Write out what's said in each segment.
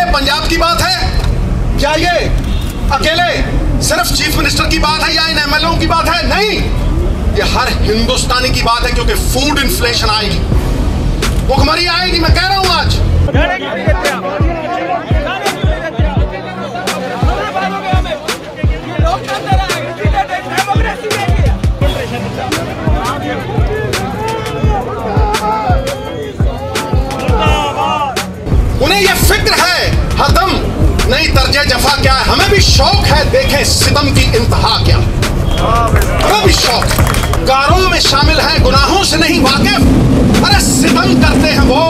पंजाब की बात है? क्या ये अकेले सिर्फ चीफ मिनिस्टर की बात है या इन एमएलओ की बात है? नहीं, ये हर हिंदुस्तानी की बात है, क्योंकि फूड इन्फ्लेशन आएगी, भुखमरी आएगी। मैं कह रहा हूं आज उन्हें ये फिक्र है हदम नहीं तर्जे जफा क्या है। हमें भी शौक है देखें सितम की इंतहा क्या। हमें भी शौक, कारों में शामिल है गुनाहों से नहीं वाकिफ। अरे सितम करते हैं वो,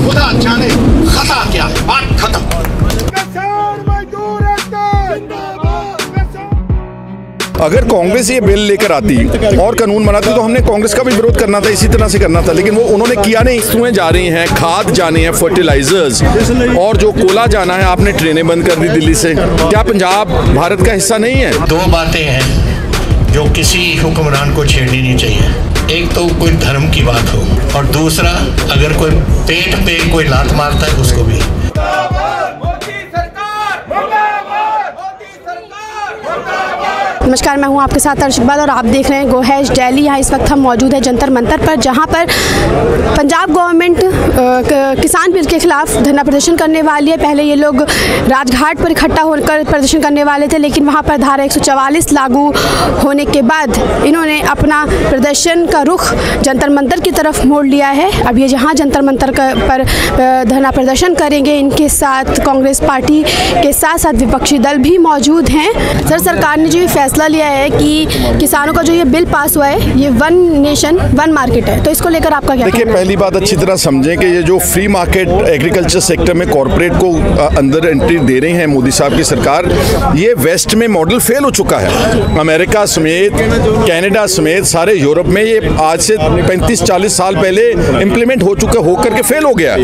खुदा जाने खता क्या है। बात खत्म। अगर कांग्रेस ये बिल लेकर आती और कानून बनाती तो हमने कांग्रेस का भी विरोध करना था, इसी तरह से करना था, लेकिन वो उन्होंने किया नहीं। वस्तुएं जा रही हैं, खाद जानी है, फर्टिलाइजर्स, और जो कोला जाना है, आपने ट्रेनें बंद कर दी दिल्ली से। क्या पंजाब भारत का हिस्सा नहीं है? दो बातें हैं जो किसी हुक्मरान को छेड़नी नहीं चाहिए। एक तो कोई धर्म की बात हो, और दूसरा अगर कोई पेट पे कोई लात मारता है उसको भी। नमस्कार, मैं हूं आपके साथ अर्श इकबाल और आप देख रहे हैं गो हैश दिल्ली। यहाँ इस वक्त हम मौजूद हैं जंतर मंतर पर, जहां पर पंजाब गवर्नमेंट किसान बिल के खिलाफ धरना प्रदर्शन करने वाली है। पहले ये लोग राजघाट पर इकट्ठा होकर प्रदर्शन करने वाले थे, लेकिन वहां पर धारा 144 लागू होने के बाद इन्होंने अपना प्रदर्शन का रुख जंतर मंतर की तरफ मोड़ लिया है। अब ये जहाँ जंतर मंतर पर धरना प्रदर्शन करेंगे, इनके साथ कांग्रेस पार्टी के साथ साथ विपक्षी दल भी मौजूद हैं। सर, सरकार ने जो फैसला लिया है कि किसानों का जो ये बिल पास हुआ है, ये वन नेशन वन मार्केट है, तो इसको लेकर आपका क्या? देखिए, पहली बात अच्छी तरह समझें कि ये जो फ्री मार्केट एग्रीकल्चर सेक्टर में कॉर्पोरेट को अंदर एंट्री दे रही है मोदी साहब की सरकार, ये वेस्ट में मॉडल फेल हो चुका है। अमेरिका समेत, कनाडा समेत सारे यूरोप में ये आज से 35-40 साल पहले इम्प्लीमेंट हो चुका, होकर के फेल हो गया।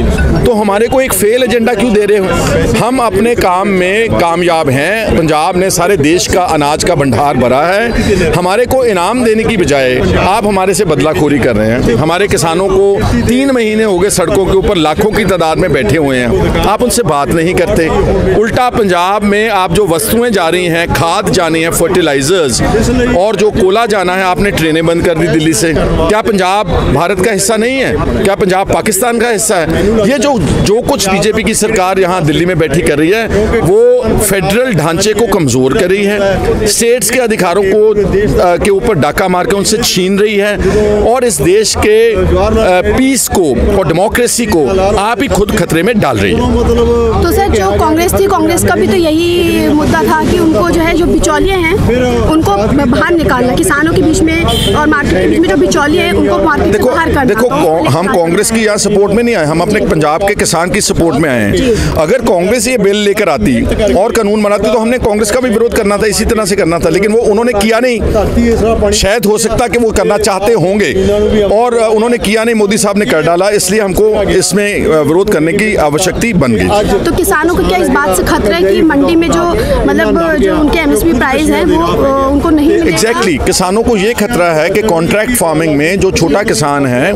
तो हमारे को एक फेल एजेंडा क्यों दे रहे हो? हम अपने काम में कामयाब हैं। पंजाब ने सारे देश का अनाज का भंडार भरा है। हमारे को इनाम देने की बजाय आप हमारे से बदलाखोरी कर रहे हैं। हमारे किसानों को 3 महीने हो गए सड़कों के ऊपर लाखों की तादाद में बैठे हुए हैं, आप उनसे बात नहीं करते। उल्टा पंजाब में आप जो वस्तुएं जा रही हैं, खाद जानी है, फर्टिलाइजर्स, और जो कोला जाना है, आपने ट्रेनें बंद कर दी दिल्ली से। क्या पंजाब भारत का हिस्सा नहीं है? क्या पंजाब पाकिस्तान का हिस्सा है? ये जो कुछ बीजेपी की सरकार यहाँ दिल्ली में बैठी कर रही है, वो फेडरल ढांचे को कमजोर कर रही है, स्टेट्स के अधिकारों को के ऊपर डाका मार के उनसे छीन रही है, और इस देश के पीस को और डेमोक्रेसी को आप ही खुद खतरे में डाल रही है। तो सर, जो कांग्रेस थी, कांग्रेस का भी तो यही मुद्दा था कि उनको जो है, जो बिचौलिए हैं, उनको बाहर निकालना, किसानों के बीच में और मार्केट के बीच में जो बिचौलिए हैं उनको मार्केट से बाहर करना। देखो, हम कांग्रेस की यहाँ सपोर्ट में नहीं आए, हम अपने पंजाब के किसान की सपोर्ट में आए हैं। अगर कांग्रेस ये बिल लेकर आती और कानून बनाती तो हमने कांग्रेस का भी विरोध करना था, इसी तरह से करना था, लेकिन वो उन्होंने किया नहीं। शायद हो सकता कि वो करना चाहते होंगे और उन्होंने किया नहीं, मोदी साहब ने कर डाला, इसलिए हमको इसमें विरोध करने की आवश्यकता बन गई। तो किसानों को क्या इस बात से खतरा है कि मंडी में जो मतलब जो उनके एमएसपी प्राइस है वो उनको नहीं मिलेगा? एग्जैक्टली, किसानों को ये खतरा है कि कॉन्ट्रैक्ट फार्मिंग में जो छोटा किसान है,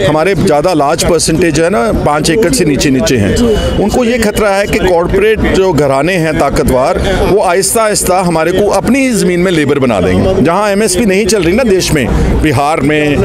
हमारे ज़्यादा लार्ज परसेंटेज है ना, 5 एकड़ से नीचे हैं, उनको ये खतरा है कि कॉर्पोरेट जो घराने हैं ताकतवर, वो आहिस्ता आहिस्ता हमारे को अपनी ही ज़मीन में लेबर बना देंगे। जहाँ एमएसपी नहीं चल रही ना देश में, बिहार में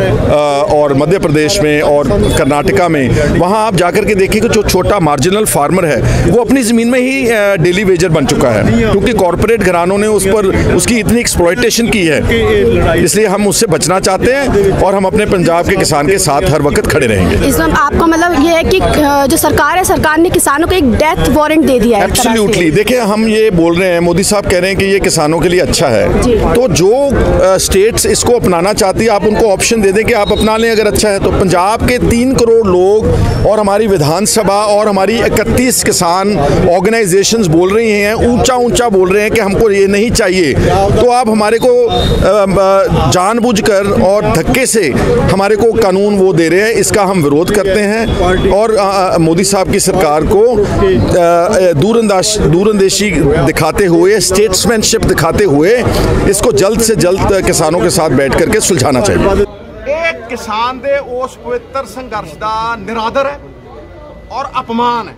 और मध्य प्रदेश में और कर्नाटका में, वहाँ आप जाकर के देखिए कि जो छोटा मार्जिनल फार्मर है वो अपनी ज़मीन में ही डेली वेजर बन चुका है, क्योंकि कॉर्पोरेट घरानों ने उस पर उसकी इतनी एक्सप्लॉयटेशन की है। इसलिए हम उससे बचना चाहते हैं और हम अपने पंजाब के किसान के साथ हर वक्त खड़े रहेंगे। इसमें आपका मतलब ये है कि जो सरकार है, सरकार ने किसानों को एक डेथ वारंट दे दिया है? एब्सोल्युटली। देखिए, हम ये बोल रहे हैं, मोदी साहब कह रहे हैं कि ये किसानों के लिए अच्छा है, तो जो स्टेट्स इसको अपनाना चाहती है आप उनको ऑप्शन दे दें कि आप अपना लें अगर अच्छा है तो। पंजाब के 3 करोड़ लोग और हमारी विधानसभा और हमारी 31 किसान ऑर्गेनाइजेशंस बोल रही हैं, ऊंचा बोल रहे हैं कि हमको ये नहीं चाहिए, तो आप हमारे को जानबूझकर और धक्के से हमारे को कानून वो दे रहे हैं, इसका हम विरोध करते हैं और मोदी साहब की सरकार को दूरंदेशी दिखाते हुए, स्टेट्समैनशिप दिखाते हुए इसको जल्द से जल्द किसानों के साथ बैठ करके सुलझाना चाहिए। एक किसान दे उस पवित्र संघर्ष का निरादर है और अपमान है।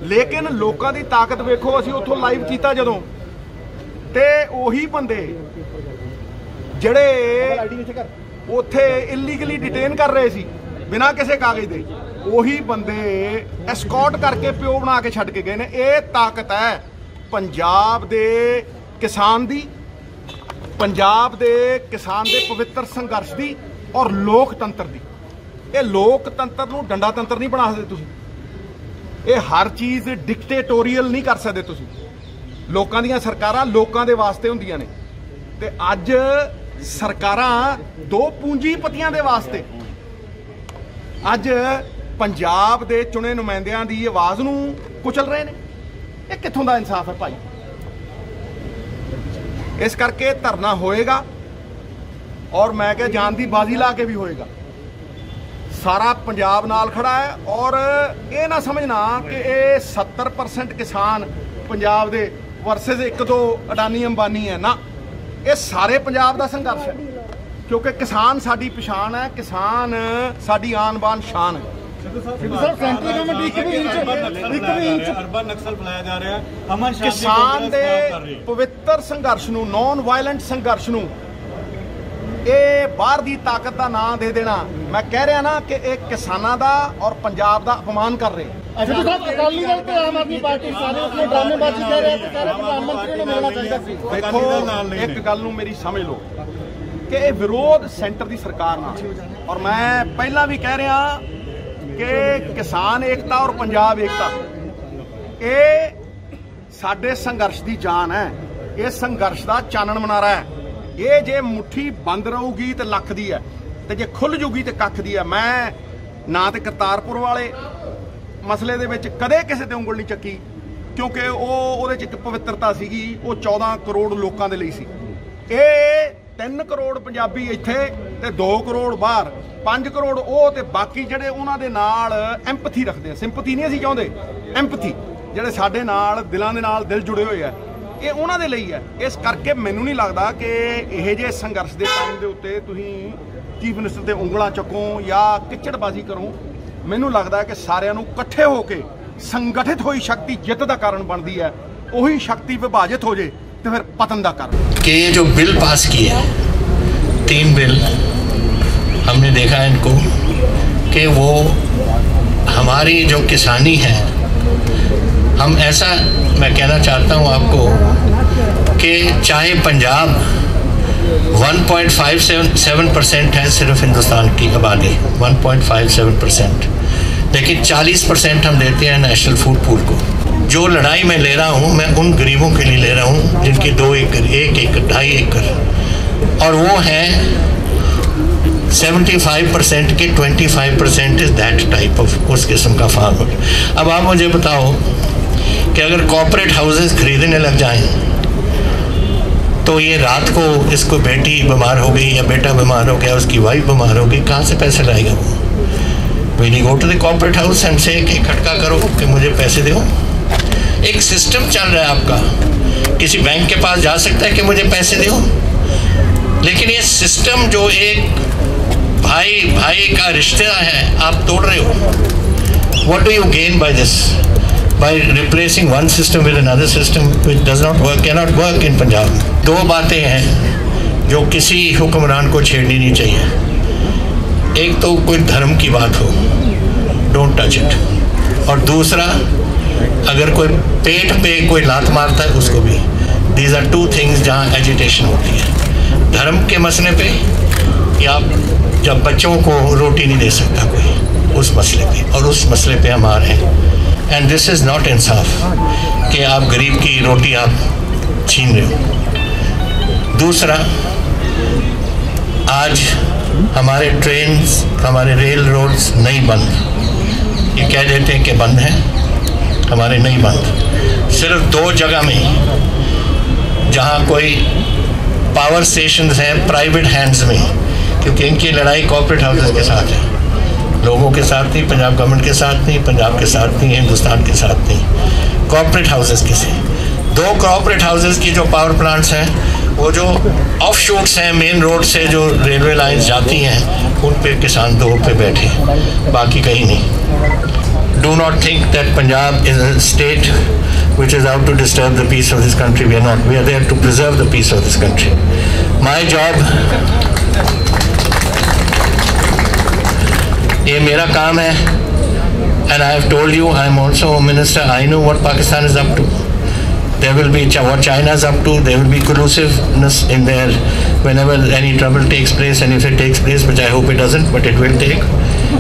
लेकिन लोगों की ताकत वेखो, असीं उत्थों लाइव कीता जदों, ते उही बंदे जिहड़े उत्थे इलीगली डिटेन कर रहे सी बिना किसी कागज दे, उही बंदे एस्कॉर्ट करके प्यो बना के छड्ड के गए ने। ये ताकत है पंजाब दे किसान दी, पंजाब दे किसान दे पवित्र संघर्ष दी और लोकतंत्र दी। ये लोकतंत्र नूं डंडा तंत्र नहीं बना सकते तुसीं, ये हर चीज़ डिक्टेटोरीअल नहीं कर सकते तुसीं। लोकां दीयां सरकारां लोकां दे वास्ते हुंदियां ने, ते अज सरकारां दो पूंजीपतियां दे वास्ते अज पंजाब दे चुने नुमाइंदियां दी आवाज़ नूं कुचल रहे ने। ये कित्थों दा इंसाफ है भाई? इस करके धरना होएगा और मैं क्या जान दी बाजी ला के भी होएगा। सारा पंजाब नाल खड़ा है और ये ना समझना कि ये 70% किसान पंजाब दे वर्सेस एक दो अडानी अंबानी है ना, ये सारे पंजाब दा संघर्ष है, क्योंकि किसान साडी पछाण है, किसान साडी आन बान शान है। किसान दे पवित्र संघर्ष नूं, नॉन वायलेंट संघर्ष नूं ये बाहर दी ताकत दा नाम दे देना, मैं कह रहा ना कि एक किसानां दा और पंजाब दा अपमान कर रहे। देखो एक गल नूं मेरी समझ लो कि ये विरोध सेंटर दी सरकार नाल, और मैं पहला भी कह रहा कि किसान एकता और पंजाब एकता ये साडे संघर्ष दी जान है, ये संघर्ष दा चानण मनारा है। ये जे मुट्ठी बंद रहूगी तो लख दी है, तो जे खुल जूगी तो कख दी है। मैं ना तो करतारपुर वाले मसले दे विच कदे किसी ते उंगल नहीं चक्की, क्योंकि वो एक पवित्रता सीगी, वो 14 करोड़ लोगों के लिए सी। ये 3 करोड़ पंजाबी इत्थे ते 2 करोड़ बाहर, 5 करोड़ वो ते बाकी जिहड़े उन्हां दे नाल एंपथी रखते हैं। सिंपथी नहीं असीं चाहुंदे, एंपथी जिहड़े साडे नाल दिलां दे नाल दिल जुड़े हुए हैं, ये उन्हां दे लई है। इस करके मैनूं नहीं लगदा कि इहो ਜਿਹੇ संघर्ष के टाइम के उत्ते तुसीं चीफ मिनिस्टर ते उंगलां चुको या किचड़बाजी करो। मैनूं लगदा कि सारिਆਂ ਨੂੰ ਇਕੱਠੇ हो के संगठित हुई शक्ति जित का कारण बनती है, वही शक्ति विभाजित हो जाए तो फिर पतन का कारण। कि ये जो बिल पास किए 3 बिल हमने देखा इनको कि वो हमारी जो किसानी है, हम ऐसा मैं कहना चाहता हूँ आपको कि चाहे पंजाब 1.57% है सिर्फ हिंदुस्तान की आबादी, 1.57%, लेकिन 40% हम देते हैं नेशनल फूड पूल को। जो लड़ाई मैं ले रहा हूँ मैं उन गरीबों के लिए ले रहा हूँ जिनके 2 एकड़, 1 एकड़, 2.5 एकड़, और वो हैं 75% के 25% इज दैट टाइप ऑफ उस किस्म का फार्मर। अब आप मुझे बताओ कि अगर कॉर्पोरेट हाउसेस खरीदने लग जाएं तो ये रात को इसको बेटी बीमार हो गई या बेटा बीमार हो गया, उसकी वाइफ बीमार हो गई, कहाँ से पैसे लाएगा वो? Will you go to the corporate house and say कि खटका करो कि मुझे पैसे दो? एक सिस्टम चल रहा है आपका, किसी बैंक के पास जा सकता है कि मुझे पैसे दो, लेकिन ये सिस्टम जो एक भाई भाई का रिश्ता है आप तोड़ रहे हो। What do you gain by this? By replacing one system with another system which does not work, cannot work in Punjab. 2 बातें हैं जो किसी हुक्मरान को छेड़नी नहीं चाहिए। एक तो कोई धर्म की बात हो, डोंट टच इट, और दूसरा अगर कोई पेट पे कोई लात मारता है उसको भी। दीज आर 2 थिंग्स जहाँ एजिटेशन होती है, धर्म के मसले पे या जब बच्चों को रोटी नहीं दे सकता कोई, उस मसले पे, और उस मसले पे हम आ रहे हैं। एंड दिस इज़ नॉट इंसाफ कि आप गरीब की रोटी आप छीन रहे हो। दूसरा, आज हमारे ट्रेन्स, हमारे रेल रोड्स नहीं बंद, ये कह देते हैं कि बंद हैं, हमारे नहीं बंद। सिर्फ 2 जगह में जहाँ कोई पावर स्टेशंस हैं प्राइवेट हैंड्स में, क्योंकि इनकी लड़ाई कॉर्पोरेट हाउसेस के साथ है, लोगों के साथ नहीं, पंजाब गवर्नमेंट के साथ नहीं, पंजाब के साथ नहीं, हिंदुस्तान के साथ नहीं, कॉर्पोरेट हाउसेस के से। 2 कॉर्पोरेट हाउसेस की जो पावर प्लांट्स हैं, वो जो ऑफ शूट्स हैं मेन रोड से जो रेलवे लाइंस जाती हैं, उन पे किसान 2 पे बैठे, बाकी कहीं नहीं। do not think that Punjab is a state which is out to disturb the peace of this country. We are not. We are there to preserve the peace of this country. My job, ये मेरा काम है, and I have told you, I am also a minister. I know what Pakistan is up to. There will be what China is up to. There will be collusiveness in there whenever any trouble takes place, and if it takes place, which I hope it doesn't, but it will take.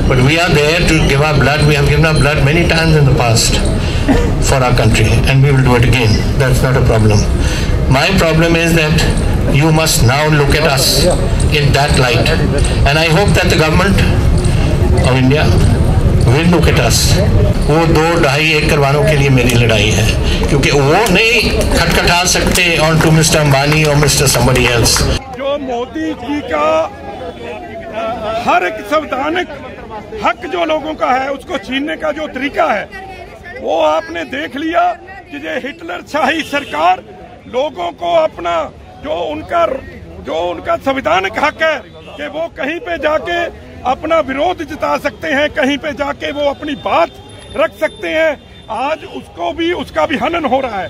But we are there to give our blood. We have given our blood many times in the past for our country, and we will do it again. That's not a problem. My problem is that you must now look at us in that light, and I hope that the government of India will look at us. वो 2-2.5 एकड़ वालों के लिए मेरी लड़ाई है, क्योंकि वो नहीं खटखटा सकते on to Mr. Ambani or Mr. somebody else. जो मोदी जी का हर एक संवैधानिक हक जो लोगों का है उसको छीनने का जो तरीका है वो आपने देख लिया कि ये हिटलर शाही सरकार लोगों को अपना जो उनका संवैधानिक हक है कि वो कहीं पे जाके अपना विरोध जता सकते हैं, कहीं पे जाके वो अपनी बात रख सकते हैं, आज उसका भी हनन हो रहा है।